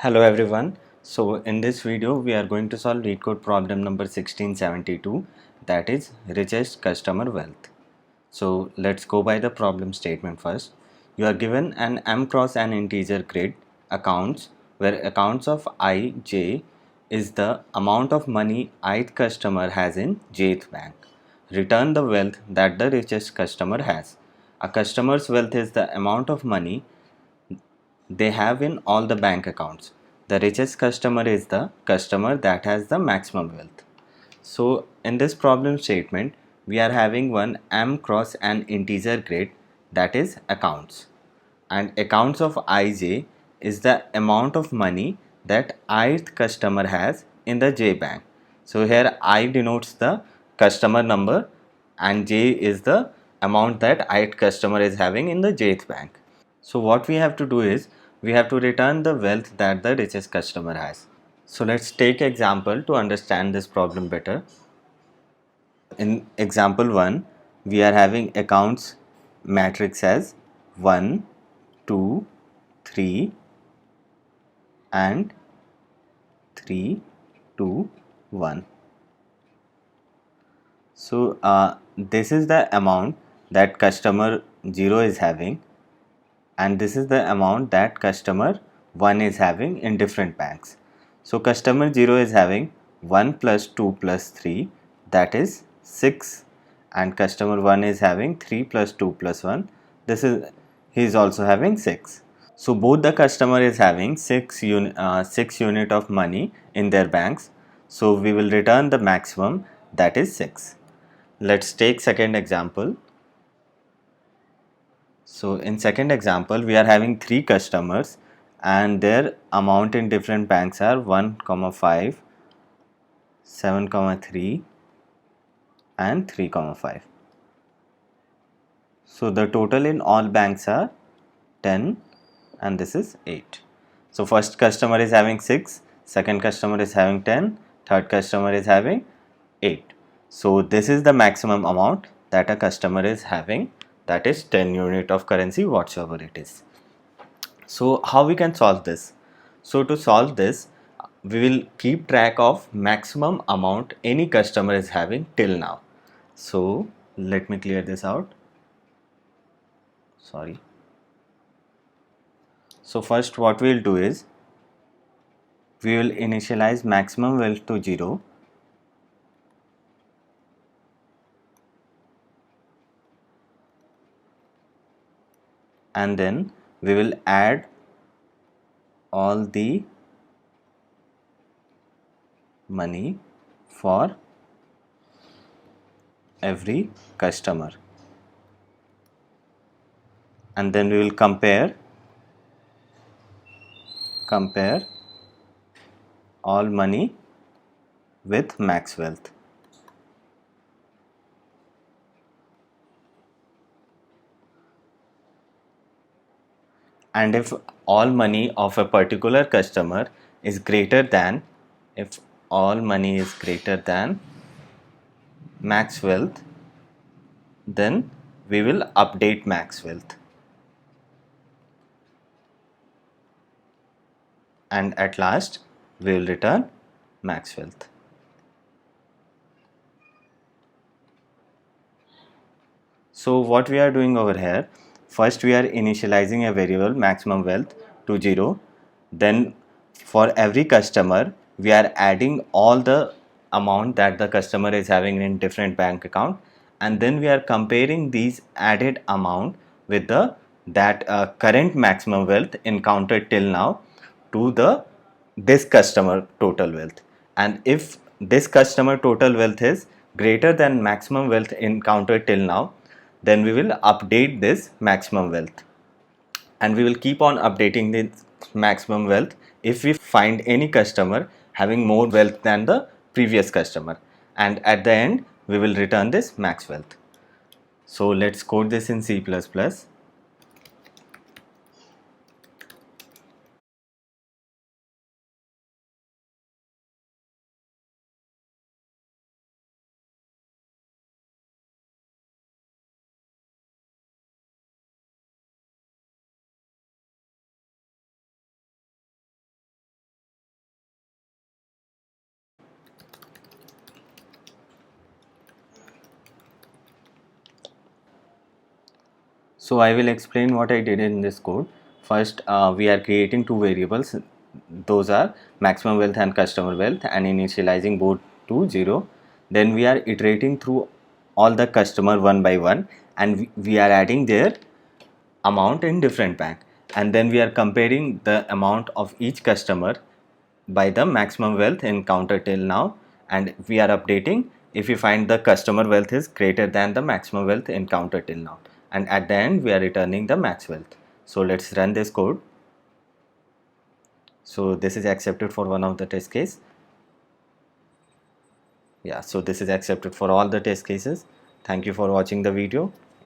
Hello everyone. So in this video we are going to solve LeetCode problem number 1672, that is richest customer wealth. So let's go by the problem statement first. You are given an m cross n integer grid accounts where accounts of I, j is the amount of money ith customer has in jth bank. Return the wealth that the richest customer has. A customer's wealth is the amount of money they have in all the bank accounts. The richest customer is the customer that has the maximum wealth. So in this problem statement, we are having one m cross an integer grid, that is accounts. And accounts of ij is the amount of money that ith customer has in the j bank. So here I denotes the customer number and j is the amount that ith customer is having in the jth bank. So what we have to do is we have to return the wealth that the richest customer has. So let's take example to understand this problem better. In example 1, we are having accounts matrix as 1, 2, 3 and 3, 2, 1. So this is the amount that customer 0 is having, and this is the amount that customer 1 is having in different banks. So customer 0 is having 1 plus 2 plus 3, that is 6, and customer 1 is having 3 plus 2 plus 1, this is he is also having 6. So both the customer is having 6 unit of money in their banks. So we will return the maximum, that is 6. Let's take second example. So in second example, we are having 3 customers and their amount in different banks are 1, 5, 7, 3 and 3, 5. So the total in all banks are 10 and this is 8. So first customer is having 6, second customer is having 10, third customer is having 8. So this is the maximum amount that a customer is having, that is 10 unit of currency whatsoever it is. So how we can solve this? So to solve this, we will keep track of maximum amount any customer is having till now. So let me clear this out. Sorry. So first what we will do is we will initialize maximum wealth to 0, and then we will add all the money for every customer, and then we will compare all money with max wealth. And if all money of a particular customer is greater than, if all money is greater than max wealth, then we will update max wealth, and at last we will return max wealth. So what we are doing over here, first we are initializing a variable maximum wealth to 0, then for every customer we are adding all the amount that the customer is having in different bank account, and then we are comparing these added amount with the current maximum wealth encountered till now to the this customer total wealth, and if this customer total wealth is greater than maximum wealth encountered till now, then we will update this maximum wealth, and we will keep on updating this maximum wealth if we find any customer having more wealth than the previous customer, and at the end we will return this max wealth. So let's code this in C++. So I will explain what I did in this code. First, we are creating two variables. Those are maximum wealth and customer wealth, and initializing both to 0. Then we are iterating through all the customer one by one, and we are adding their amount in different bank, and then we are comparing the amount of each customer by the maximum wealth encountered till now, and we are updating if we find the customer wealth is greater than the maximum wealth encountered till now, and at the end we are returning the max wealth. So let's run this code. So this is accepted for one of the test case. Yeah, so this is accepted for all the test cases. Thank you for watching the video.